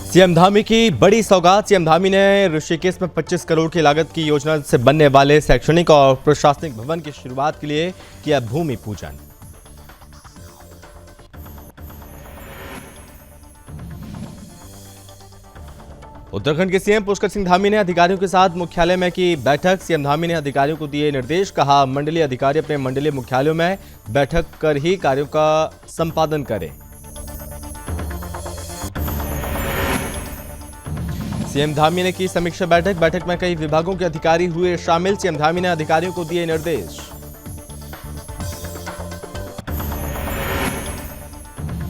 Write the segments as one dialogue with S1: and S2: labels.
S1: CM Dhami की बड़ी सौगात। सीएम धामी ने ऋषिकेश में 25 करोड़ की लागत की योजना से बनने वाले शैक्षणिक और प्रशासनिक भवन की शुरुआत के लिए किया भूमि पूजन। उत्तराखंड के सीएम पुष्कर सिंह धामी ने अधिकारियों के साथ मुख्यालय में की बैठक। सीएम धामी ने अधिकारियों को दिए निर्देश, कहा मंडलीय अधिकारी अपने मंडलीय मुख्यालयों में बैठक कर ही कार्यों का संपादन करें। सीएम धामी ने की समीक्षा बैठक में कई विभागों के अधिकारी हुए शामिल। सीएम धामी ने अधिकारियों को दिए निर्देश।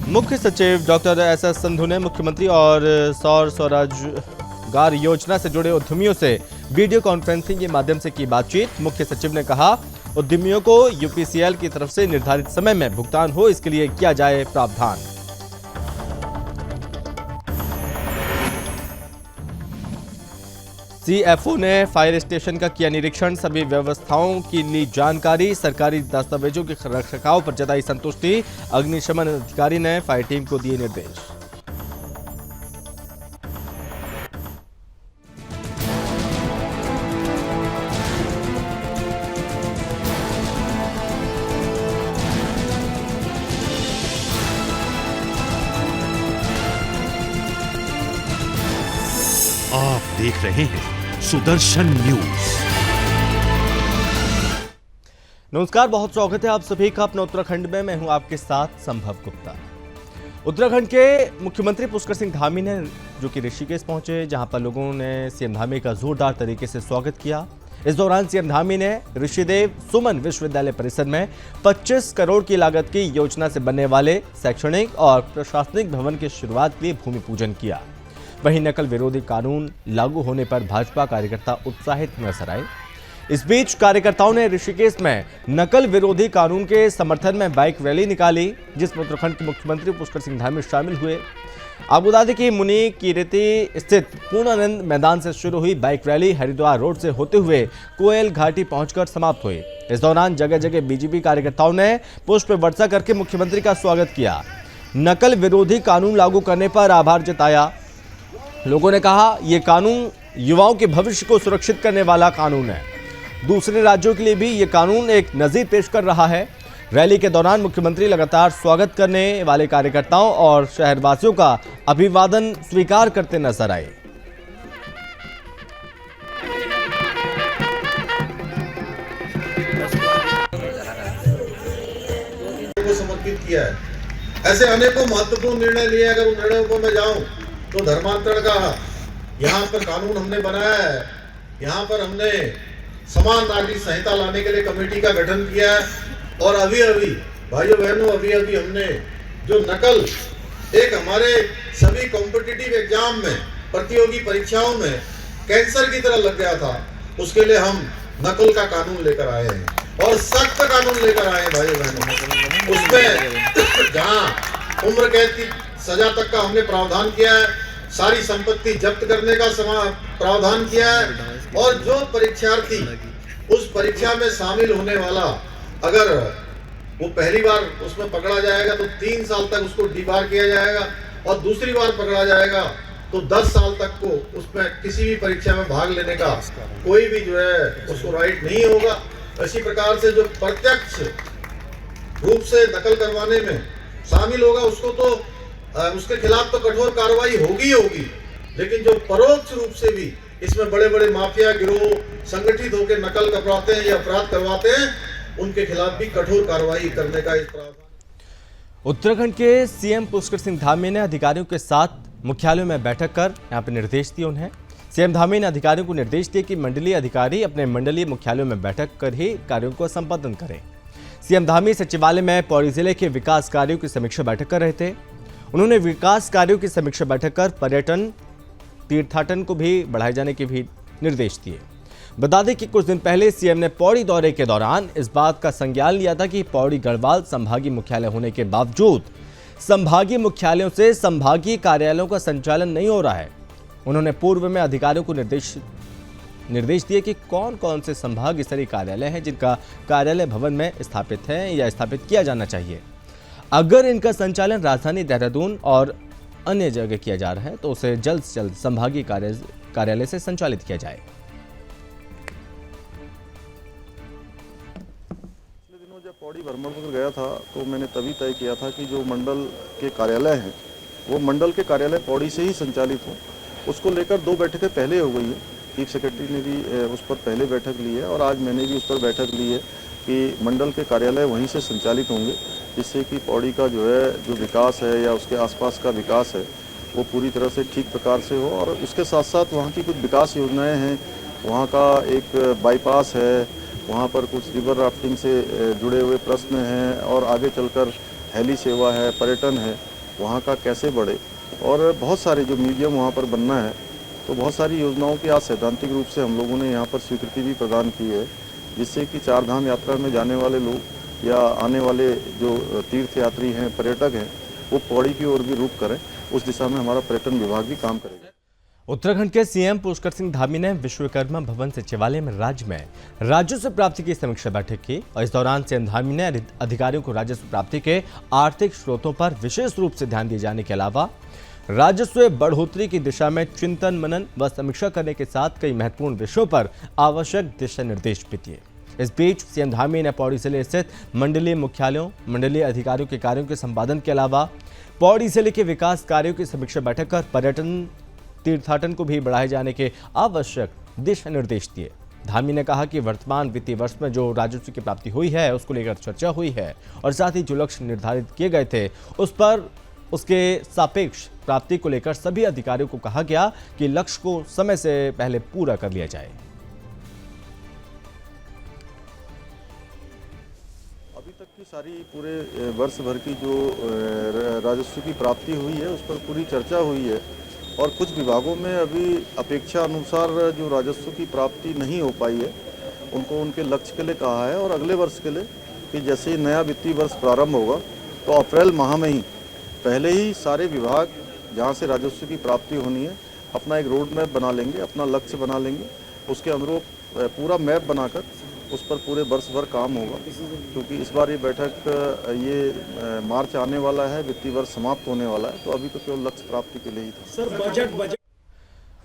S1: मुख्य सचिव डॉक्टर एस संधू ने मुख्यमंत्री और सौर स्वरोजगार योजना से जुड़े उद्यमियों से वीडियो कॉन्फ्रेंसिंग के माध्यम से की बातचीत। मुख्य सचिव ने कहा उद्यमियों को यूपीसीएल की तरफ से निर्धारित समय में भुगतान हो, इसके लिए किया जाए प्रावधान। सीएफओ ने फायर स्टेशन का किया निरीक्षण, सभी व्यवस्थाओं की ली जानकारी। सरकारी दस्तावेजों के रखरखाव पर जताई संतुष्टि। अग्निशमन अधिकारी ने फायर टीम को दिए निर्देश।
S2: आप देख रहे हैं सुदर्शन न्यूज।
S1: नमस्कार, बहुत स्वागत है आप सभी का अपने उत्तराखंड में। मैं हूं आपके साथ संभव गुप्ता। उत्तराखंड के मुख्यमंत्री पुष्कर सिंह धामी ने जो कि ऋषिकेश पहुंचे, जहां पर लोगों ने सीएम धामी का जोरदार तरीके से स्वागत किया। इस दौरान सीएम धामी ने ऋषिदेव सुमन विश्वविद्यालय परिसर में 25 करोड़ की लागत की योजना से बनने वाले शैक्षणिक और प्रशासनिक भवन की शुरुआत के लिए भूमि पूजन किया। वहीं नकल विरोधी कानून लागू होने पर भाजपा कार्यकर्ता उत्साहित नजर आए। इस बीच कार्यकर्ताओं ने ऋषिकेश में नकल विरोधी कानून के समर्थन में बाइक रैली निकाली, जिसमें उत्तराखंड के मुख्यमंत्री पुष्कर सिंह धामी शामिल हुए। आबू दादी की मुनि कीर्ति स्थित पूर्णानंद मैदान से शुरू हुई बाइक रैली हरिद्वार रोड से होते हुए कोयल घाटी पहुंचकर समाप्त हुई। इस दौरान जगह जगह बीजेपी कार्यकर्ताओं ने पुष्प वर्षा करके मुख्यमंत्री का स्वागत किया। नकल विरोधी कानून लागू करने पर आभार जताया। लोगों ने कहा यह कानून युवाओं के भविष्य को सुरक्षित करने वाला कानून है। दूसरे राज्यों के लिए भी यह कानून एक नजीर पेश कर रहा है। रैली के दौरान मुख्यमंत्री लगातार स्वागत करने वाले कार्यकर्ताओं और शहरवासियों का अभिवादन स्वीकार करते नजर आए।
S3: समर्पित किया है। ऐसे अनेकों महत्वपूर्ण निर्णय लिए। अगर उन निर्णयों को मैं जाऊं तो धर्मांतरण का यहाँ पर कानून हमने बनाया है। यहाँ पर हमने समान नागरिक संहिता लाने के लिए कमेटी का गठन किया है। और अभी भाइयों बहनों अभी हमने जो नकल एक हमारे सभी कॉम्पिटिटिव एग्जाम में, प्रतियोगी परीक्षाओं में कैंसर की तरह लग गया था, उसके लिए हम नकल का कानून लेकर आए हैं और सख्त कानून लेकर आए हैं भाइयों बहनों। उसमें जहाँ उम्र कैद की सजा तक का हमने प्रावधान किया है, सारी संपत्ति जब्त करने का प्रावधान किया है। और जो परीक्षार्थी उस परीक्षा में शामिल होने वाला अगर वो पहली बार उसमें पकड़ा जाएगा तो 3 साल तक उसको डिबार किया जाएगा, और दूसरी बार पकड़ा जाएगा तो 10 साल तक को उसमें किसी भी परीक्षा में भाग लेने का कोई भी जो है उसको राइट नहीं होगा। इसी प्रकार से जो प्रत्यक्ष रूप से नकल करवाने में शामिल होगा उसको तो उसके खिलाफ तो कठोर कार्रवाई होगी, लेकिन जो परोक्ष रूप से भी इसमें बड़े बड़े माफिया गिरोह संगठित होकर नकल करवाते हैं या अपराध करवाते हैं, उनके खिलाफ भी कठोर कार्रवाई करने का इस प्रावधान।
S1: उत्तराखंड के सीएम पुष्कर सिंह धामी ने अधिकारियों के साथ मुख्यालयों में बैठक कर यहाँ पर निर्देश दिए। उन्हें सीएम धामी ने अधिकारियों को निर्देश दिए कि मंडलीय अधिकारी अपने मंडलीय मुख्यालयों में बैठक कर ही कार्यों को संपादन करें। सीएम धामी सचिवालय में पौड़ी जिले के विकास कार्यों की समीक्षा बैठक कर रहे थे। उन्होंने विकास कार्यों की समीक्षा बैठक कर पर्यटन तीर्थाटन को भी बढ़ाए जाने के भी निर्देश दिए। बता दें कि कुछ दिन पहले सीएम ने पौड़ी दौरे के दौरान इस बात का संज्ञान लिया था कि पौड़ी गढ़वाल संभागीय मुख्यालय होने के बावजूद संभागीय मुख्यालयों से संभागीय कार्यालयों का संचालन नहीं हो रहा है। उन्होंने पूर्व में अधिकारियों को निर्देश दिए कि कौन कौन से संभाग स्तरीय कार्यालय हैं जिनका कार्यालय भवन में स्थापित है या स्थापित किया जाना चाहिए। अगर इनका संचालन राजधानी देहरादून और अन्य जगह किया जा रहा है तो उसे जल्द से जल्द संभागीय कार्यालय से संचालित किया जाए।
S4: पिछले दिनों जब पौड़ी भ्रमण पर गया था तो मैंने तभी तय किया था कि जो मंडल के कार्यालय हैं वो मंडल के कार्यालय पौड़ी से ही संचालित हो। उसको लेकर 2 बैठकें पहले हो गई है। चीफ सेक्रेटरी ने भी उस पर पहले बैठक ली है और आज मैंने भी उस पर बैठक ली है कि मंडल के कार्यालय वहीं से संचालित होंगे, जिससे कि पौड़ी का जो विकास है या उसके आसपास का विकास है वो पूरी तरह से ठीक प्रकार से हो। और उसके साथ साथ वहाँ की कुछ विकास योजनाएं हैं, वहाँ का एक बाईपास है, वहाँ पर कुछ रिवर राफ्टिंग से जुड़े हुए प्रश्न हैं और आगे चलकर हेली सेवा है, पर्यटन है, वहाँ का कैसे बढ़े, और बहुत सारे जो म्यूजियम वहाँ पर बनना है। तो बहुत सारी योजनाओं की आज सैद्धांतिक रूप से हम लोगों ने यहाँ पर स्वीकृति भी प्रदान की है, जिससे कि 4 धाम यात्रा में जाने वाले लोग या आने वाले जो तीर्थ यात्री हैं, पर्यटक हैं, वो पौड़ी की ओर भी रुख करें। उस दिशा में हमारा पर्यटन विभाग भी काम करेगा।
S1: उत्तराखंड के सीएम पुष्कर सिंह धामी ने विश्वकर्मा भवन सचिवालय में राज्य में राजस्व प्राप्ति की समीक्षा बैठक की और इस दौरान सीएम धामी ने अधिकारियों को राजस्व प्राप्ति के आर्थिक स्रोतों पर विशेष रूप से ध्यान दिए जाने के अलावा राजस्व बढ़ोतरी की दिशा में चिंतन मनन व समीक्षा करने के साथ कई महत्वपूर्ण विषयों पर आवश्यक दिशा निर्देश भी दिए। इस बीच सीएम धामी ने पौड़ी जिले स्थित मंडलीय मुख्यालयों, मंडलीय अधिकारियों के कार्यों के संपादन के अलावा पौड़ी जिले के विकास कार्यों की समीक्षा बैठक कर पर्यटन तीर्थाटन को भी बढ़ाए जाने के आवश्यक दिशा निर्देश दिए। धामी ने कहा कि वर्तमान वित्तीय वर्ष में जो राजस्व की प्राप्ति हुई है उसको लेकर चर्चा हुई है और साथ ही जो लक्ष्य निर्धारित किए गए थे उस पर उसके सापेक्ष प्राप्ति को लेकर सभी अधिकारियों को कहा गया कि लक्ष्य को समय से पहले पूरा कर लिया जाए।
S4: अभी तक की सारी पूरे वर्ष भर की जो राजस्व की प्राप्ति हुई है उस पर पूरी चर्चा हुई है और कुछ विभागों में अभी अपेक्षा अनुसार जो राजस्व की प्राप्ति नहीं हो पाई है उनको उनके लक्ष्य के लिए कहा है और अगले वर्ष के लिए कि जैसे ही नया वित्तीय वर्ष प्रारंभ होगा तो अप्रैल माह में ही पहले ही सारे विभाग जहाँ से राजस्व की प्राप्ति होनी है अपना एक रोड मैप बना लेंगे, अपना लक्ष्य बना लेंगे, उसके अनुरूप पूरा मैप बनाकर उस पर पूरे वर्ष भर काम होगा। क्योंकि इस बार ये बैठक ये मार्च आने वाला है, वित्तीय वर्ष समाप्त होने वाला है, तो अभी तो केवल लक्ष्य प्राप्ति के लिए ही था।
S5: सर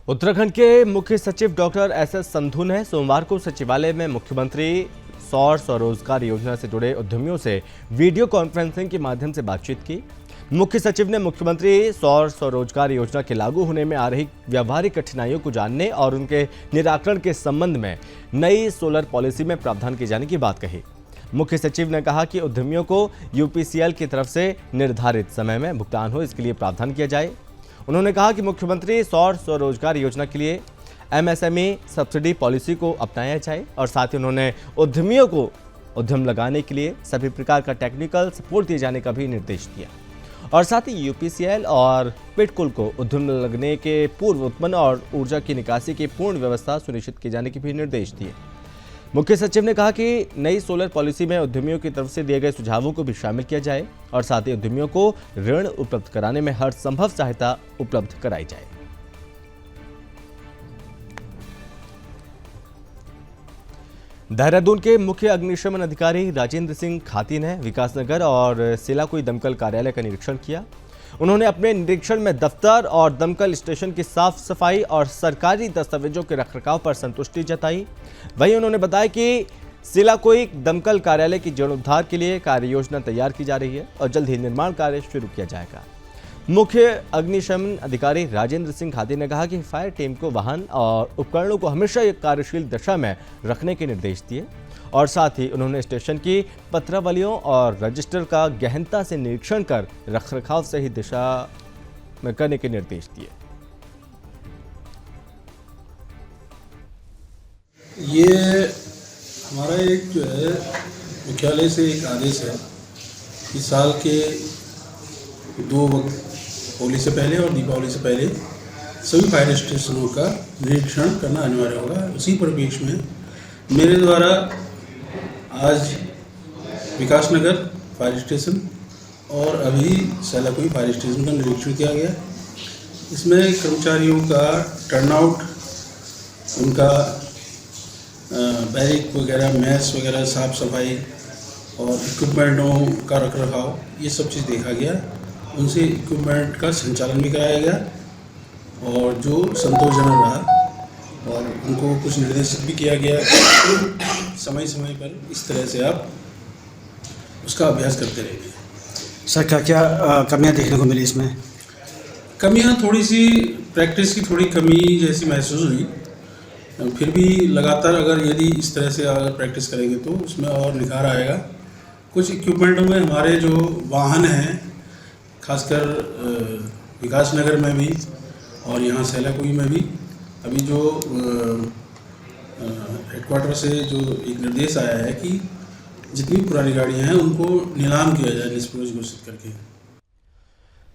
S1: उत्तराखंड के मुख्य सचिव डॉक्टर एस.एस. संधू ने सोमवार को सचिवालय में मुख्यमंत्री सौर स्वरोजगार योजना से जुड़े उद्यमियों से वीडियो कॉन्फ्रेंसिंग के माध्यम से बातचीत की। मुख्य सचिव ने मुख्यमंत्री सौर स्वरोजगार योजना के लागू होने में आ रही व्यावहारिक कठिनाइयों को जानने और उनके निराकरण के संबंध में नई सोलर पॉलिसी में प्रावधान किए जाने की बात कही। मुख्य सचिव ने कहा कि उद्यमियों को यूपीसीएल की तरफ से निर्धारित समय में भुगतान हो, इसके लिए प्रावधान किया जाए। उन्होंने कहा कि मुख्यमंत्री सौर स्वरोजगार योजना के लिए एमएसएमई सब्सिडी पॉलिसी को अपनाया जाए और साथ ही उन्होंने उद्यमियों को उद्यम लगाने के लिए सभी प्रकार का टेक्निकल सपोर्ट दिए जाने का भी निर्देश दिया और साथ ही यूपीसीएल और पिटकुल को उद्यम लगने के पूर्व उत्पन्न और ऊर्जा की निकासी की पूर्ण व्यवस्था सुनिश्चित किए जाने के भी निर्देश दिए। मुख्य सचिव ने कहा कि नई सोलर पॉलिसी में उद्यमियों की तरफ से दिए गए सुझावों को भी शामिल किया जाए और साथ ही उद्यमियों को ऋण उपलब्ध कराने में हर संभव सहायता उपलब्ध कराई जाए। देहरादून के मुख्य अग्निशमन अधिकारी राजेंद्र सिंह खाती ने विकासनगर और सिलाकुई दमकल कार्यालय का निरीक्षण किया। उन्होंने अपने निरीक्षण में दफ्तर और दमकल स्टेशन की साफ सफाई और सरकारी दस्तावेजों के रखरखाव पर संतुष्टि जताई। वहीं उन्होंने बताया कि सिलाकुई दमकल कार्यालय की जीर्णोद्धार के लिए कार्य योजना तैयार की जा रही है और जल्द ही निर्माण कार्य शुरू किया जाएगा। मुख्य अग्निशमन अधिकारी राजेंद्र सिंह खाती ने कहा कि फायर टीम को वाहन और उपकरणों को हमेशा एक कार्यशील दशा में रखने के निर्देश दिए और साथ ही उन्होंने स्टेशन की पत्रावलियों और रजिस्टर का गहनता से निरीक्षण कर रखरखाव सही दिशा में करने के निर्देश दिए।
S5: ये हमारा एक जो है मुख्यालय से एक आदेश है कि साल के 2 वक्त होली से पहले और दीपावली से पहले सभी फायर स्टेशनों का निरीक्षण करना अनिवार्य होगा। उसी परिप्रेक्ष्य में मेरे द्वारा आज विकासनगर फायर स्टेशन और अभी सिलाकुई फायर स्टेशन का निरीक्षण किया गया। इसमें कर्मचारियों का टर्नआउट, उनका बैरिक वगैरह, मैस वगैरह, साफ सफाई और इक्विपमेंटों का रखरखाव, ये सब चीज़ देखा गया उनसे इक्विपमेंट का संचालन भी कराया गया और जो संतोषजनक रहा और उनको कुछ निर्देशित भी किया गया समय समय पर इस तरह से आप उसका अभ्यास करते रहिए।
S6: सर क्या क्या कमियां देखने को मिली इसमें?
S5: कमियां थोड़ी सी प्रैक्टिस की थोड़ी कमी जैसी महसूस हुई, फिर भी लगातार अगर यदि इस तरह से अगर प्रैक्टिस करेंगे तो उसमें और निखार आएगा। कुछ इक्विपमेंटों में हमारे जो वाहन हैं, खासकर विकास नगर में भी और यहाँ सैलाकुई में भी अभी जो हेडक्वार्टर से जो एक निर्देश आया है कि जितनी पुरानी गाड़ियाँ हैं उनको नीलाम किया जाए निष्प्रयोज घोषित करके।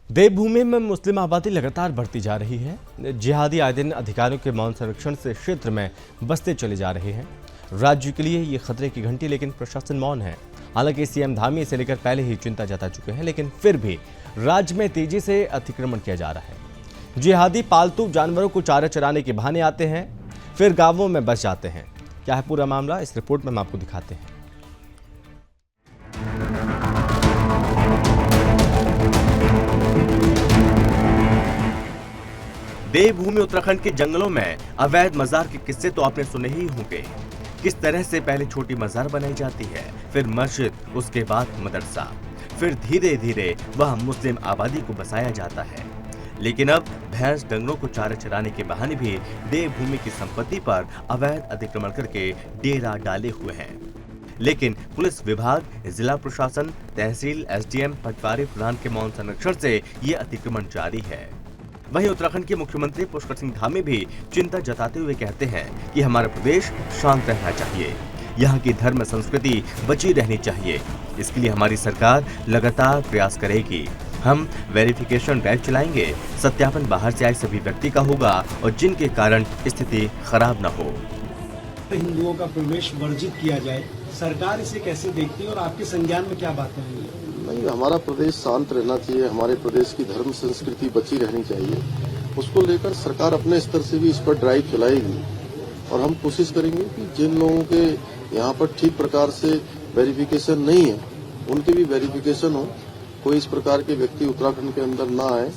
S1: देवभूमि में मुस्लिम आबादी लगातार बढ़ती जा रही है। जिहादी आए दिन अधिकारियों के मौन संरक्षण से क्षेत्र में बसते चले जा रहे हैं। राज्य के लिए ये खतरे की घंटी, लेकिन प्रशासन मौन है। हालांकि सीएम धामी इसे लेकर पहले ही चिंता जता चुके हैं, लेकिन फिर भी राज्य में तेजी से अतिक्रमण किया जा रहा है। जिहादी पालतू जानवरों को चारा चराने के बहाने आते हैं, फिर गांवों में बस जाते हैं। क्या है पूरा मामला, इस रिपोर्ट में हम आपको दिखाते हैं। देवभूमि उत्तराखंड के जंगलों में अवैध मजार के किस्से तो आपने सुने ही होंगे। किस तरह से पहले छोटी मजार बनाई जाती है, फिर मस्जिद, उसके बाद मदरसा, फिर धीरे धीरे वह मुस्लिम आबादी को बसाया जाता है। लेकिन अब भैंस डंगरों को चारा चराने के बहाने भी देवभूमि की संपत्ति पर अवैध अतिक्रमण करके डेरा डाले हुए हैं। लेकिन पुलिस विभाग, जिला प्रशासन, तहसील, एसडीएम, पटवारी प्रधान के मौन संरक्षण से ये अतिक्रमण जारी है। वहीं उत्तराखंड के मुख्यमंत्री पुष्कर सिंह धामी भी चिंता जताते हुए कहते हैं कि हमारा प्रदेश शांत रहना चाहिए, यहाँ की धर्म संस्कृति बची रहनी चाहिए। इसके लिए हमारी सरकार लगातार प्रयास करेगी। हम वेरिफिकेशन ड्राइव चलाएंगे, सत्यापन बाहर से आए सभी व्यक्ति का होगा और जिनके कारण स्थिति खराब न हो।
S7: हिंदुओं का प्रवेश वर्जित किया जाए, सरकार इसे कैसे देखती है और आपके संज्ञान में क्या बातें आई हैं?
S4: नहीं, हमारा प्रदेश शांत रहना चाहिए, हमारे प्रदेश की धर्म संस्कृति बची रहनी चाहिए। उसको लेकर सरकार अपने स्तर से भी इस पर ड्राइव चलाएगी और हम कोशिश करेंगे कि जिन लोगों के यहाँ पर ठीक प्रकार से वेरिफिकेशन नहीं है उनके भी वेरिफिकेशन हो। कोई इस प्रकार के व्यक्ति उत्तराखंड के अंदर ना आए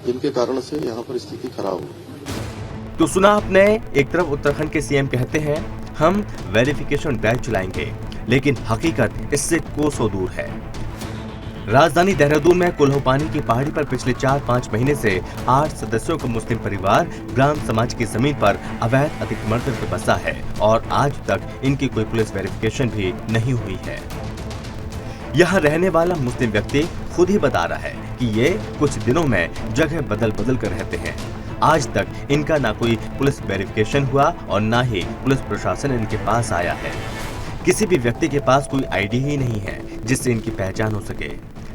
S4: जिनके कारण से यहाँ पर स्थिति खराब हो।
S1: तो सुना आपने, एक तरफ उत्तराखंड के सीएम कहते हैं हम वेरिफिकेशन ड्राइव चलाएंगे, लेकिन हकीकत इससे कोसों दूर है। राजधानी देहरादून में कुल्होपानी की पहाड़ी पर पिछले 4-5 महीने से 8 सदस्यों का मुस्लिम परिवार ब्राह्मण समाज की जमीन पर अवैध अतिक्रमण करके बसा है और आज तक इनकी कोई पुलिस वेरिफिकेशन भी नहीं हुई है। यहाँ रहने वाला मुस्लिम व्यक्ति खुद ही बता रहा है कि ये कुछ दिनों में जगह बदल बदल कर रहते हैं। आज तक इनका ना कोई पुलिस वेरिफिकेशन हुआ और ना ही पुलिस प्रशासन इनके पास आया है। किसी भी व्यक्ति के पास कोई आईडी ही नहीं है जिससे इनकी पहचान हो सके।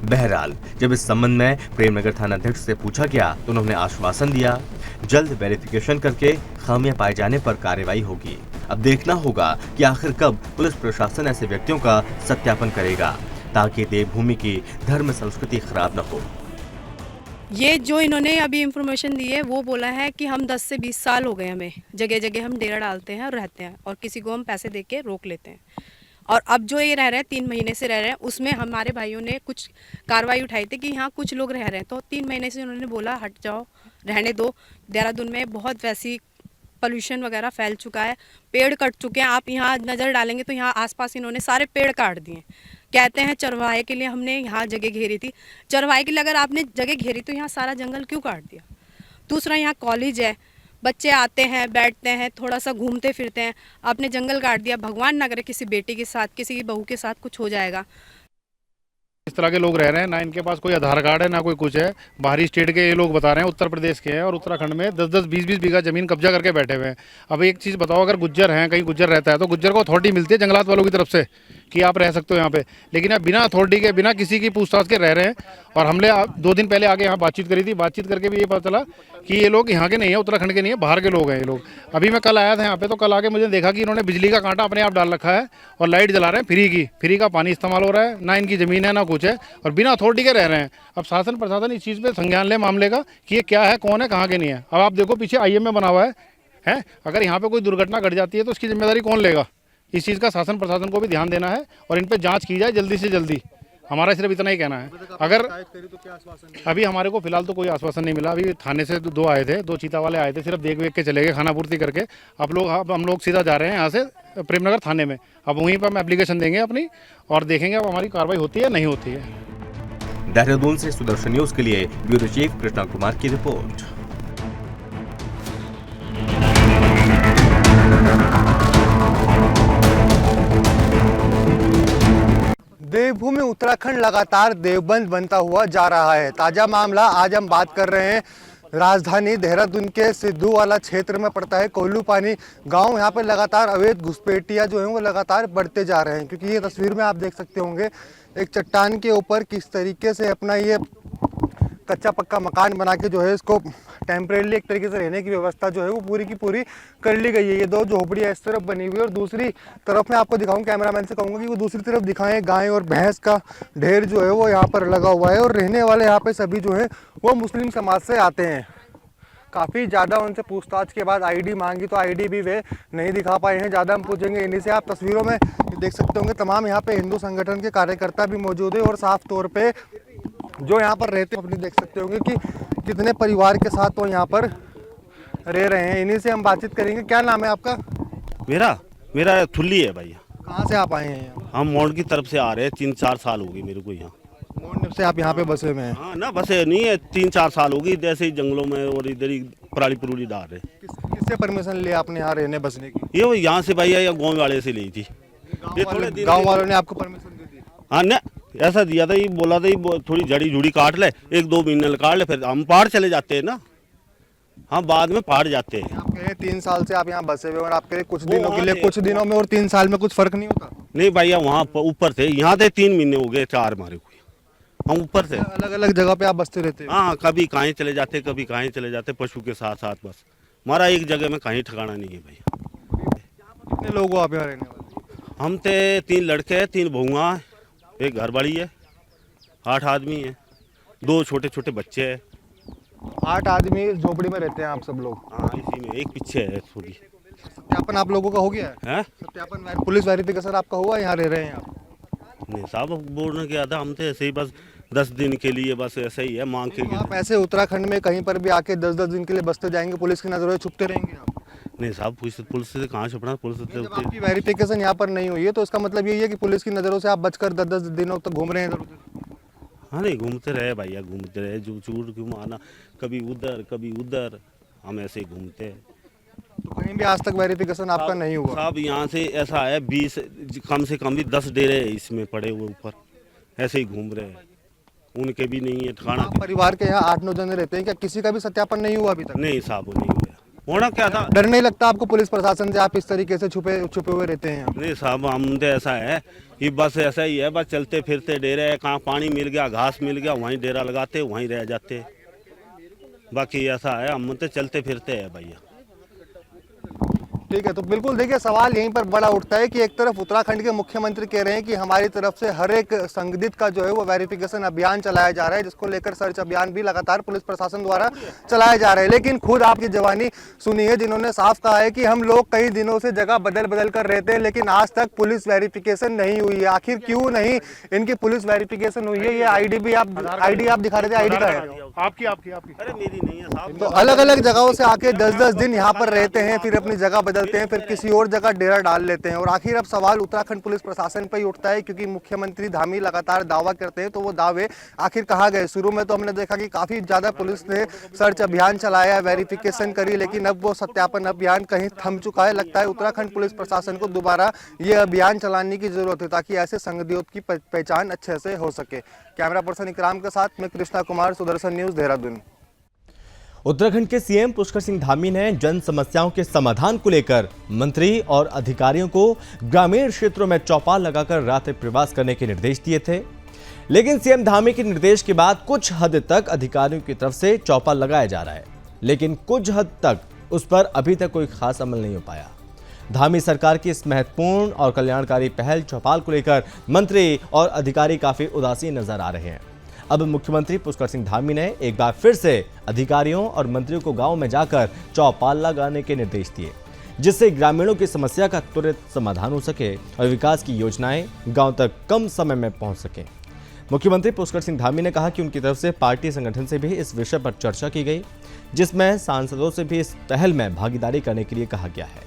S1: बहरहाल जब इस संबंध में प्रेमनगर थानाध्यक्ष से पूछा गया तो उन्होंने आश्वासन दिया जल्द वेरिफिकेशन करके खामियां पाए जाने पर कार्रवाई होगी। अब देखना होगा कि आखिर कब पुलिस प्रशासन ऐसे व्यक्तियों का सत्यापन करेगा ताकि देवभूमि की धर्म संस्कृति खराब न हो।
S8: ये जो इन्होंने अभी इंफॉर्मेशन दी है वो बोला है कि हम 10 से 20 साल हो गए, हमें जगह जगह हम डेरा डालते हैं और रहते हैं और किसी को हम पैसे दे के रोक लेते हैं। और अब जो ये रह रहे हैं 3 महीने से रह रहे हैं, उसमें हमारे भाइयों ने कुछ कार्रवाई उठाई थी कि यहाँ कुछ लोग रह रहे हैं, तो 3 महीने से उन्होंने बोला हट जाओ, रहने दो। देहरादून में बहुत वैसी पोल्यूशन वगैरह फैल चुका है, पेड़ कट चुके हैं। आप यहाँ नज़र डालेंगे तो यहाँ आसपास इन्होंने सारे पेड़ काट दिए। कहते हैं चरवाहे के लिए हमने यहाँ जगह घेरी थी। चरवाहे के लिए अगर आपने जगह घेरी तो यहाँ सारा जंगल क्यों काट दिया? दूसरा, यहाँ कॉलेज है, बच्चे आते हैं, बैठते हैं, थोड़ा सा घूमते फिरते हैं, आपने जंगल काट दिया। भगवान ना करे किसी बेटी के साथ, किसी की बहू के साथ कुछ हो जाएगा।
S9: इस तरह के लोग रह रहे हैं, ना इनके पास कोई आधार कार्ड है ना कोई कुछ है। बाहरी स्टेट के ये लोग बता रहे हैं, उत्तर प्रदेश के हैं और उत्तराखंड में 10-10, 20-20 बीघा जमीन कब्जा करके बैठे हुए हैं। अब एक चीज़ बताओ, अगर गुज्जर हैं, कहीं गुज्जर रहता है तो गुज्जर को अथॉरिटी मिलती है जंगलात वालों की तरफ से कि आप रह सकते हो यहाँ पे, लेकिन अब बिना अथॉरिटी के, बिना किसी की पूछताछ के रह रहे हैं। और हमने 2 दिन पहले आके यहाँ बातचीत करी थी, बातचीत करके भी ये पता चला कि ये लोग यहाँ के नहीं है, उत्तराखंड के नहीं है, बाहर के लोग हैं ये लोग। अभी मैं कल आया था यहाँ पे, तो कल आके मुझे देखा कि इन्होंने बिजली का कांटा अपने आप डाल रखा है और लाइट जला रहे हैं, फ्री का पानी इस्तेमाल हो रहा है, ना इनकी ज़मीन है ना कुछ है और बिना अथॉरिटी के रह रहे हैं। अब शासन प्रशासन इस चीज़ पे संज्ञान ले मामले का कि ये क्या है, कौन है, कहाँ के नहीं है। अब आप देखो पीछे IMA बना हुआ है, अगर यहाँ पे कोई दुर्घटना घट जाती है तो उसकी जिम्मेदारी कौन लेगा? इस चीज़ का शासन प्रशासन को भी ध्यान देना है और इन पर जांच की जाए जल्दी से जल्दी। हमारा सिर्फ इतना ही कहना है। अगर अभी हमारे को फिलहाल तो कोई आश्वासन नहीं मिला। अभी थाने से दो आए थे, 2 चीता वाले आए थे, सिर्फ देख के चले गए खाना पूर्ति करके। अब हम लोग सीधा जा रहे हैं यहाँ से प्रेमनगर थाने में। अब वहीं पर हम एप्लीकेशन देंगे अपनी और देखेंगे अब हमारी कार्रवाई होती है नहीं होती है।
S1: देहरादून से सुदर्शन न्यूज के लिए ब्यूरो चीफ कृष्णा कुमार की रिपोर्ट।
S10: देवभूमि उत्तराखंड लगातार देवबंद बनता हुआ जा रहा है। ताजा मामला आज हम बात कर रहे हैं राजधानी देहरादून के सिद्धूवाला क्षेत्र में पड़ता है कोल्लू पानी गांव। यहाँ पर लगातार अवैध घुसपैठियाँ जो हैं वो लगातार बढ़ते जा रहे हैं, क्योंकि ये तस्वीर में आप देख सकते होंगे एक चट्टान के ऊपर किस तरीके से अपना ये कच्चा पक्का मकान बना के जो है इसको टेम्परेरी एक तरीके से रहने की व्यवस्था जो है वो पूरी की पूरी कर ली गई है। ये 2 झोपड़ियाँ इस तरफ बनी हुई है और दूसरी तरफ मैं आपको दिखाऊं, कैमरामैन से कहूँगा कि वो दूसरी तरफ दिखाएं। गाय और भैंस का ढेर जो है वो यहाँ पर लगा हुआ है और रहने वाले यहाँ पे सभी जो है वो मुस्लिम समाज से आते हैं। काफ़ी ज़्यादा उनसे पूछताछ के बाद आईडी मांगी तो आईडी भी वे नहीं दिखा पाए हैं। ज़्यादा हम पूछेंगे इन्हीं से। आप तस्वीरों में देख सकते होंगे तमाम यहाँ पे हिंदू संगठन के कार्यकर्ता भी मौजूद है और साफ तौर पे जो यहाँ पर रहते हैं अपनी देख सकते होंगे कि कितने परिवार के साथ वो यहाँ पर रह रहे हैं। इन्हीं से हम बातचीत करेंगे। क्या नाम है आपका?
S11: मेरा थुल्ली है भैया।
S10: कहाँ से आप आए हैं?
S11: हम मोड़ की तरफ से आ रहे हैं। 3-4 साल हो गई मेरे को यहाँ।
S10: मोड़ से आप यहाँ पे बसे हुए हैं?
S11: हाँ ना, बसे नहीं है, 3-4 साल हो गई जैसे ही जंगलों में और इधर ही पराली पुरूली डाल रहे।
S10: किससे परमिशन लिया आपने यहाँ रहने बसने की?
S11: ये यहाँ से भैया या गाँव वाले से ली थी।
S10: गाँव वालों ने आपको परमिशन दे दी?
S11: हाँ ना, ऐसा दिया था, ये बोला था ये थोड़ी जड़ी जुड़ी काट ले, 1-2 महीने काट ले, फिर हम पहाड़ चले जाते हैं ना। हाँ, बाद में पहाड़ जाते हैं।
S10: आप कह रहे हैं 3 साल से आप यहाँ बसे हुए और आप कह रहे कुछ दिनों के लिए, कुछ दिनों में और 3 साल में कुछ फर्क नहीं होता?
S11: नहीं भैया, वहाँ ऊपर थे, यहाँ थे 3 महीने हो गए, 4 हमारे को। हम ऊपर थे।
S10: अलग अलग जगह पे आप बसते रहते हैं?
S11: हाँ, कभी कहीं चले जाते, कभी कहीं चले जाते, पशु के साथ साथ। बस हमारा एक जगह में कहीं ठिकाना नहीं है भैया।
S10: कितने लोग हो आप यहाँ रहने वाले?
S11: हम थे 3 लड़के हैं, 3 बहुआ, एक घरवाली है, 8 आदमी हैं, 2 छोटे छोटे बच्चे हैं।
S10: 8 आदमी झोपड़ी में रहते हैं आप सब लोग?
S11: हाँ, इसी में एक पीछे है थोड़ी।
S10: सत्यापन आप लोगों का हो गया है? सत्यापन पुलिस वेरिफिकेशन आपका हुआ? यहाँ रह रहे हैं आप?
S11: नहीं साहब, बोलने के आता हम तो ऐसे ही बस 10 दिन के लिए बस ऐसे ही है मांग के।
S10: आप ऐसे उत्तराखंड में कहीं पर भी आके 10-10 दिन के लिए बसते जाएंगे, पुलिस की नजरों में छुपते रहेंगे आप?
S11: नहीं साहब, पुलिस से कहाँ छुपना? पुलिस से
S10: आपकी वेरिफिकेशन यहाँ पर नहीं हुई है तो इसका मतलब यही है कि पुलिस की नजरों से आप बचकर 10-10 दिनों तक घूम रहे हैं इधर उधर?
S11: हाँ, नहीं घूमते रहे भैया, घूमते रहे, जो चूर घुमाना, कभी उधर, हम ऐसे ही घूमते हैं।
S10: तो कहीं भी आज तक वेरिफिकेशन आपका नहीं हुआ?
S11: साहब यहाँ से ऐसा है 20 कम से कम भी 10 डेरे इसमें पड़े हुए ऊपर, ऐसे ही घूम रहे हैं, उनके भी नहीं है ठिकाना।
S10: परिवार के यहाँ 8-9 जने रहते हैं, क्या किसी का भी सत्यापन नहीं हुआ अभी तक?
S11: नहीं साहब, नहीं हुआ। होना क्या था?
S10: डर नहीं लगता आपको पुलिस प्रशासन से? आप इस तरीके से छुपे हुए रहते हैं?
S11: नहीं साहब, हम तो ऐसा है कि बस ऐसा ही है, बस चलते फिरते डेरे, कहाँ पानी मिल गया, घास मिल गया, वहीं डेरा लगाते, वहीं रह जाते। बाकी ऐसा है, हम तो चलते फिरते हैं भैया।
S10: ठीक है, तो बिल्कुल देखिए सवाल यहीं पर बड़ा उठता है कि एक तरफ उत्तराखंड के मुख्यमंत्री कह रहे हैं कि हमारी तरफ से हर एक संदिग्ध का जो है वो वेरिफिकेशन अभियान चलाया जा रहा है, जिसको लेकर सर्च अभियान भी लगातार पुलिस प्रशासन द्वारा चलाया जा रहा है। लेकिन खुद आपकी जवानी सुनी है, जिन्होंने साफ कहा है कि हम लोग कई दिनों से जगह बदल बदल कर रहते हैं लेकिन आज तक पुलिस वेरिफिकेशन नहीं हुई है। आखिर क्यों नहीं इनकी पुलिस वेरिफिकेशन हुई है? ये आईडी आप दिखा रहे थे, आईडी का है
S9: आपकी?
S11: अरे मेरी नहीं है साहब।
S10: तो अलग अलग जगहों से आके 10-10 दिन यहाँ पर रहते हैं, फिर अपनी जगह बदलते हैं, फिर किसी और जगह डेरा डाल लेते हैं। और आखिर अब सवाल उत्तराखंड पुलिस प्रशासन पर ही उठता है, क्योंकि मुख्यमंत्री धामी लगातार दावा करते हैं, तो वो दावे आखिर कहाँ गए? शुरू में तो हमने देखा कि काफी ज्यादा पुलिस ने सर्च अभियान चलाया, वेरिफिकेशन करी, लेकिन अब वो सत्यापन अभियान कहीं थम चुका है। लगता है उत्तराखंड पुलिस प्रशासन को दोबारा ये अभियान चलाने की जरूरत है ताकि ऐसे संदिग्धों की पहचान अच्छे से हो सके। कैमरा पर्सन इकराम के साथ मैं कृष्णा कुमार, सुदर्शन न्यूज, देहरादून।
S1: उत्तराखंड के सीएम पुष्कर सिंह धामी ने जन समस्याओं के समाधान को लेकर मंत्री और अधिकारियों को ग्रामीण क्षेत्रों में चौपाल लगाकर रात्रि प्रवास करने के निर्देश दिए थे। लेकिन सीएम धामी के निर्देश के बाद कुछ हद तक अधिकारियों की तरफ से चौपाल लगाया जा रहा है, लेकिन कुछ हद तक उस पर अभी तक कोई खास अमल नहीं हो पाया। धामी सरकार की इस महत्वपूर्ण और कल्याणकारी पहल चौपाल को लेकर मंत्री और अधिकारी काफी उदासीन नजर आ रहे हैं। अब मुख्यमंत्री पुष्कर सिंह धामी ने एक बार फिर से अधिकारियों और मंत्रियों को गांव में जाकर चौपाल लगाने के निर्देश दिए, जिससे ग्रामीणों की समस्या का त्वरित समाधान हो सके और विकास की योजनाएं गांव तक कम समय में पहुंच सके। मुख्यमंत्री पुष्कर सिंह धामी ने कहा कि उनकी तरफ से पार्टी संगठन से भी इस विषय पर चर्चा की गई, जिसमें सांसदों से भी इस पहल में भागीदारी करने के लिए कहा गया है।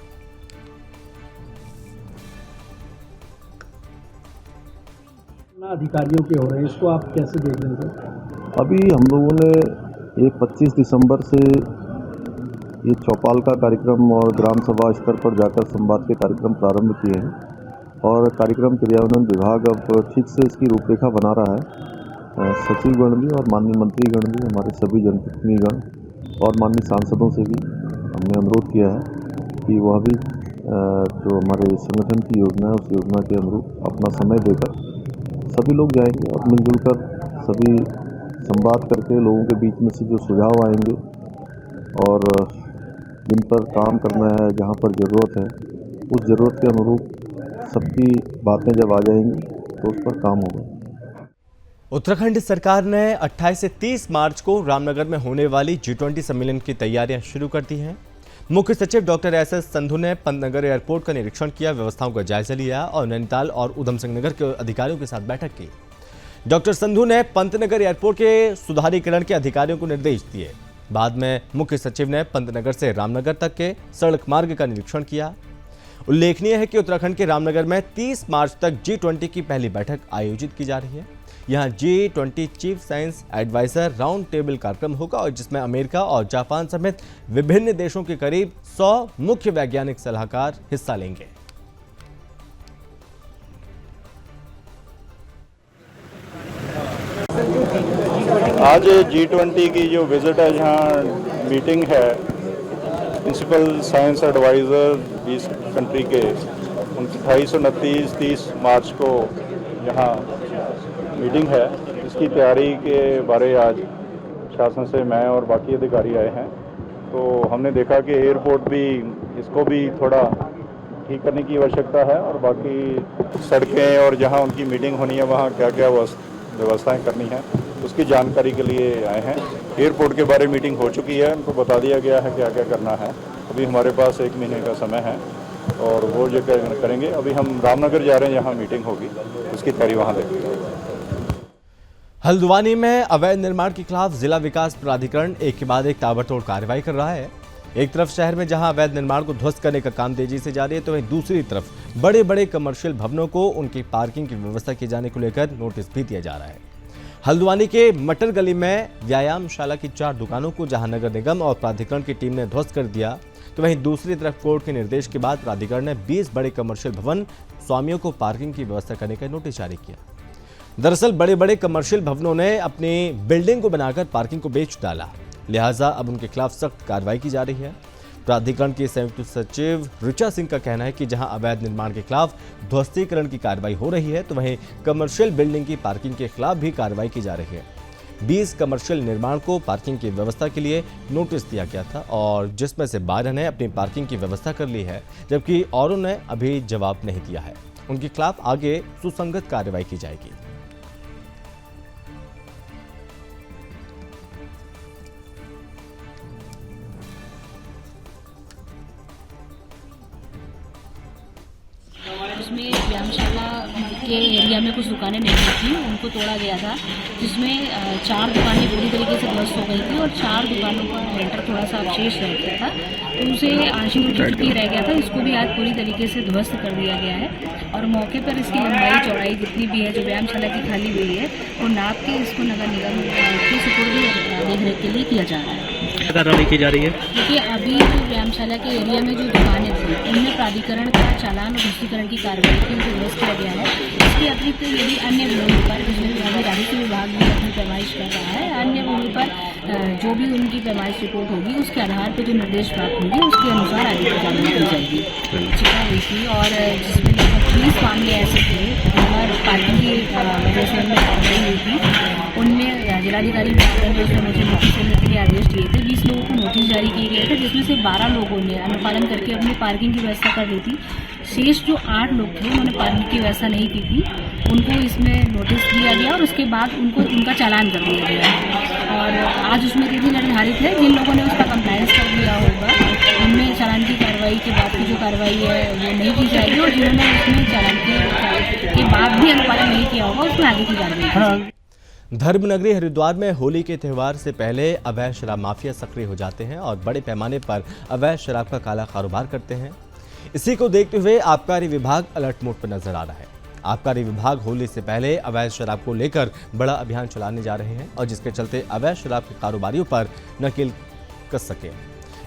S7: अधिकारियों के हो रहे हैं, इसको आप कैसे देख रहे हैं?
S4: अभी हम लोगों ने ये 25 दिसंबर से ये चौपाल का कार्यक्रम और ग्राम सभा स्तर पर जाकर संवाद के कार्यक्रम प्रारंभ किए हैं और कार्यक्रम क्रियान्वयन विभाग अब ठीक से इसकी रूपरेखा बना रहा है। सचिवगण भी और माननीय मंत्रीगण भी, हमारे सभी जनप्रतिनिधिगण और माननीय सांसदों से भी हमने अनुरोध किया है कि वह भी जो हमारे संगठन की योजना है उस योजना के अनुरूप अपना समय देकर सभी लोग जाएंगे और मिलजुल कर सभी संवाद करके लोगों के बीच में से जो सुझाव आएंगे और जिन पर काम करना है, जहां पर ज़रूरत है, उस ज़रूरत के अनुरूप सबकी बातें जब आ जाएंगी तो उस पर काम होगा।
S1: उत्तराखंड सरकार ने 28 से 30 मार्च को रामनगर में होने वाली G20 सम्मेलन की तैयारियां शुरू कर दी हैं। मुख्य सचिव डॉक्टर SS संधू ने पंतनगर एयरपोर्ट का निरीक्षण किया, व्यवस्थाओं का जायजा लिया और नैनीताल और उधम सिंह नगर के अधिकारियों के साथ बैठक की। डॉक्टर संधू ने पंतनगर एयरपोर्ट के सुधारीकरण के अधिकारियों को निर्देश दिए। बाद में मुख्य सचिव ने पंतनगर से रामनगर तक के सड़क मार्ग का निरीक्षण किया। उल्लेखनीय है कि उत्तराखंड के रामनगर में 30 मार्च तक G20 की पहली बैठक आयोजित की जा रही है। यहाँ G20 chief science adviser round table कार्यक्रम होगा और जिसमें अमेरिका और जापान समेत विभिन्न देशों के करीब 100 मुख्य वैज्ञानिक सलाहकार हिस्सा लेंगे।
S4: आज G20 की जो विजिट है, जहाँ मीटिंग है प्रिंसिपल साइंस एडवाइज़र 20 कंट्री के, 28, 29, 30 मार्च को यहाँ मीटिंग है। इसकी तैयारी के बारे आज शासन से मैं और बाकी अधिकारी आए हैं। तो हमने देखा कि एयरपोर्ट भी, इसको भी थोड़ा ठीक करने की आवश्यकता है और बाकी सड़कें और जहाँ उनकी मीटिंग होनी है वहाँ क्या क्या व्यवस्थाएं करनी है उसकी जानकारी के लिए आए हैं। एयरपोर्ट के बारे में मीटिंग हो चुकी है, उनको बता दिया गया है क्या क्या करना है। अभी हमारे पास 1 महीने का समय है और वो जो करेंगे। अभी हम रामनगर जा रहे हैं, यहाँ मीटिंग होगी, उसकी तैयारी वहाँ देखेंगे।
S1: हल्द्वानी में अवैध निर्माण के खिलाफ जिला विकास प्राधिकरण एक के बाद एक ताबड़तोड़ कार्रवाई कर रहा है। एक तरफ शहर में जहां अवैध निर्माण को ध्वस्त करने का काम तेजी से जारी है, तो वहीं दूसरी तरफ बड़े बड़े कमर्शियल भवनों को उनकी पार्किंग की व्यवस्था किए जाने को लेकर नोटिस भी दिया जा रहा है। हल्द्वानी के मटर गली में व्यायामशाला की 4 दुकानों को जहां नगर निगम और प्राधिकरण की टीम ने ध्वस्त कर दिया, तो वहीं दूसरी तरफ कोर्ट के निर्देश के बाद प्राधिकरण ने 20 बड़े कमर्शियल भवन स्वामियों को पार्किंग की व्यवस्था करने का नोटिस जारी किया। दरअसल बड़े बड़े कमर्शियल भवनों ने अपनी बिल्डिंग को बनाकर पार्किंग को बेच डाला, लिहाजा अब उनके खिलाफ सख्त कार्रवाई की जा रही है। प्राधिकरण के संयुक्त सचिव ऋचा सिंह का कहना है कि जहां अवैध निर्माण के खिलाफ ध्वस्तीकरण की कार्रवाई हो रही है, तो वहीं कमर्शियल बिल्डिंग की पार्किंग के खिलाफ भी कार्रवाई की जा रही है। 20 कमर्शियल निर्माण को पार्किंग की व्यवस्था के लिए नोटिस दिया गया था और जिसमें से 12 ने अपनी पार्किंग की व्यवस्था कर ली है, जबकि औरों ने अभी जवाब नहीं दिया है। उनके खिलाफ आगे सुसंगत कार्रवाई की जाएगी।
S12: उसमें व्यायामशाला के एरिया में कुछ दुकानें नहीं थी, उनको तोड़ा गया था, जिसमें 4 दुकानें पूरी तरीके से ध्वस्त हो गई थी और 4 दुकानों का रेंटर थोड़ा सा अवशेष रह गया था, तो उसे आंशिक रूप से रह गया था। इसको भी आज पूरी तरीके से ध्वस्त कर दिया गया है और मौके पर इसकी लंबाई चौड़ाई जितनी भी है जो व्यायामशाला की खाली हुई है वो नाप के इसको नगर निगम की सुपुर्द देखरेख के लिए किया जा रहा है।
S6: कार्रवाई की जा रही है
S12: क्योंकि अभी जो व्यायामशाला के एरिया में जो दुकानें थी उनमें प्राधिकरण का चालान और ध्वस्तीकरण की कार्रवाई की उनको ध्वस्त किया गया है। इसके अतिरिक्त यदि अन्य भूमि पर, जिसमें अभी राजस्व विभाग भी अपनी पैमाइश कर रहा है, अन्य भूमि पर जो भी उनकी पैमाइश रिपोर्ट होगी उसके आधार पर जो निर्देश प्राप्त होंगे उसके अनुसार आगे की कार्रवाई की जाएगी। चिका हुई थी और जिसमें लगभग 30 मामले ऐसे थे और पार्किंग की वजह से उनमें कार्रवाई हुई थी। उनमें जिलाधिकारी जो उसने मुझे नोटिस देने के लिए आदेश दिए थे, 20 लोगों को नोटिस जारी किए गए थे, जिसमें से 12 लोगों ने अनुपालन करके अपनी पार्किंग की व्यवस्था कर ली थी। शेष जो 8 लोग थे उन्होंने पार्किंग की व्यवस्था नहीं की थी, उनको इसमें नोटिस दिया गया और उसके बाद उनका चालान कर दिया गया और आज उसमें तिथि निर्धारित है। जिन लोगों ने उसका कंप्लायंस कर दिया होगा उनमें चालान की कार्रवाई कार्रवाई के बाद की जो कार्रवाई है वो नहीं की जाएगी, और जिन्होंने उसमें चालान के बाद भी अनुपालन नहीं किया होगा उसमें आगे की कार्रवाई।
S1: धर्मनगरी हरिद्वार में होली के त्यौहार से पहले अवैध शराब माफिया सक्रिय हो जाते हैं और बड़े पैमाने पर अवैध शराब का काला कारोबार करते हैं। इसी को देखते हुए आबकारी विभाग अलर्ट मोड पर नजर आ रहा है। आबकारी विभाग होली से पहले अवैध शराब को लेकर बड़ा अभियान चलाने जा रहे हैं और जिसके चलते अवैध शराब के कारोबारियों पर नकेल कस सके।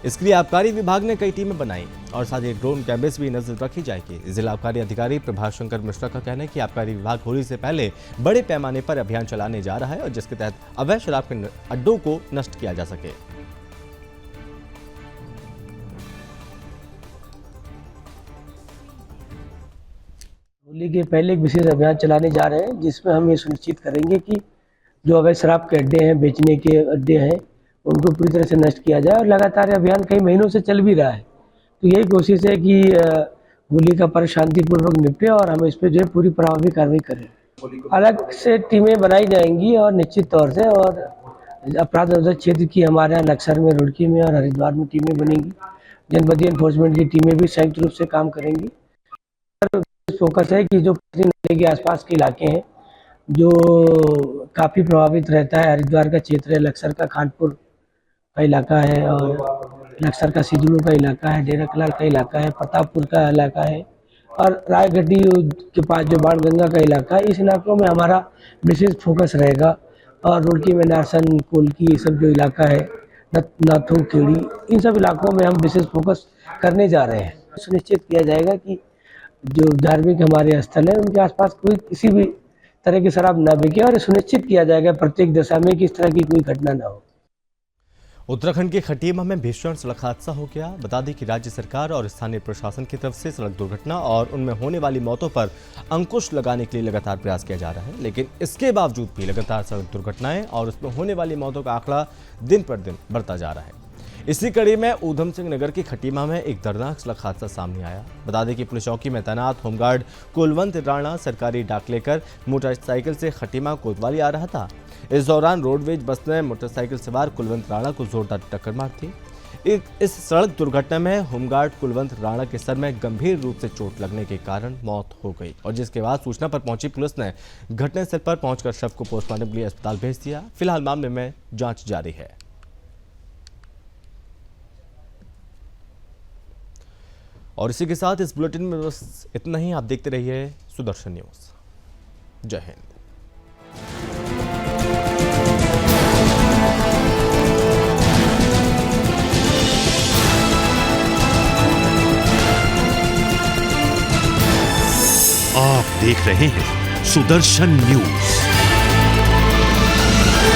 S1: इसके लिए आबकारी विभाग ने कई टीमें बनाई और साथ ही ड्रोन कैमरेस भी नजर रखी जाएगी। जिला आबकारी अधिकारी प्रभाष शंकर मिश्रा का कहना है कि आबकारी विभाग होली से पहले बड़े पैमाने पर अभियान चलाने जा रहा है और जिसके तहत अवैध शराब के अड्डों को नष्ट किया जा सके।
S13: होली के पहले एक विशेष अभियान चलाने जा रहे हैं जिसमें हम ये सुनिश्चित करेंगे कि जो अवैध शराब के अड्डे हैं, बेचने के अड्डे हैं, उनको पूरी तरह से नष्ट किया जाए। और लगातार अभियान कई महीनों से चल भी रहा है, तो यही कोशिश है कि होली का पर्व शांतिपूर्वक निपटे और हम इस पर जो है पूरी प्रभावी कार्रवाई करें। अलग से टीमें बनाई जाएंगी और निश्चित तौर से, और अपराध निरोधक क्षेत्र की हमारे यहाँ लक्सर में, रुड़की में और हरिद्वार में टीमें बनेंगी। जनपदीय एनफोर्समेंट की टीमें भी संयुक्त रूप से काम करेंगी। फोकस है कि जो नदी के आसपास के इलाके हैं जो काफ़ी प्रभावित रहता है, हरिद्वार का क्षेत्र है, लक्सर का खानपुर का इलाका है और लक्सर का सिद्धू का इलाका है, डेरा कलाल का इलाका है, प्रतापपुर का इलाका है और रायगढ़ी के पास जो बाणगंगा का इलाका है, इस इलाकों में हमारा विशेष फोकस रहेगा। और रुड़की में नारसन, कोलकी, ये सब जो इलाका है, नाथू, खेड़ी, इन सब इलाकों में हम विशेष फोकस करने जा रहे हैं। सुनिश्चित किया जाएगा कि जो धार्मिक हमारे स्थल है उनके आसपास कोई किसी भी तरह की शराब न बिके और सुनिश्चित किया जाएगा प्रत्येक दशा में कि इस तरह की कोई घटना न हो।
S1: उत्तराखंड के खटीमा में भीषण सड़क हादसा हो गया। बता दें कि राज्य सरकार और स्थानीय प्रशासन की तरफ से सड़क दुर्घटना और उनमें होने वाली मौतों पर अंकुश लगाने के लिए लगातार प्रयास किया जा रहा है, लेकिन इसके बावजूद भी लगातार सड़क दुर्घटनाएं और उसमें होने वाली मौतों का आंकड़ा दिन पर दिन बढ़ता जा रहा है। इसी कड़ी में ऊधम सिंह नगर की खटीमा में एक दर्दनाक सड़क हादसा सामने आया। बता दें कि पुलिस चौकी में तैनात होमगार्ड कुलवंत राणा सरकारी डाक लेकर मोटरसाइकिल से खटीमा कोतवाली आ रहा था। इस दौरान रोडवेज बस ने मोटरसाइकिल सवार कुलवंत राणा को जोरदार टक्कर मार दी। इस सड़क दुर्घटना में होमगार्ड कुलवंत राणा के सर में गंभीर रूप से चोट लगने के कारण मौत हो गई और जिसके बाद सूचना पर पहुंची पुलिस ने घटनास्थल पर पहुंचकर शव को पोस्टमार्टम के लिए अस्पताल भेज दिया। फिलहाल मामले में जांच जारी है। और इसी के साथ इस बुलेटिन में बस इतना ही। आप देखते रहिए सुदर्शन न्यूज। जय हिंद।
S2: आप देख रहे हैं सुदर्शन न्यूज।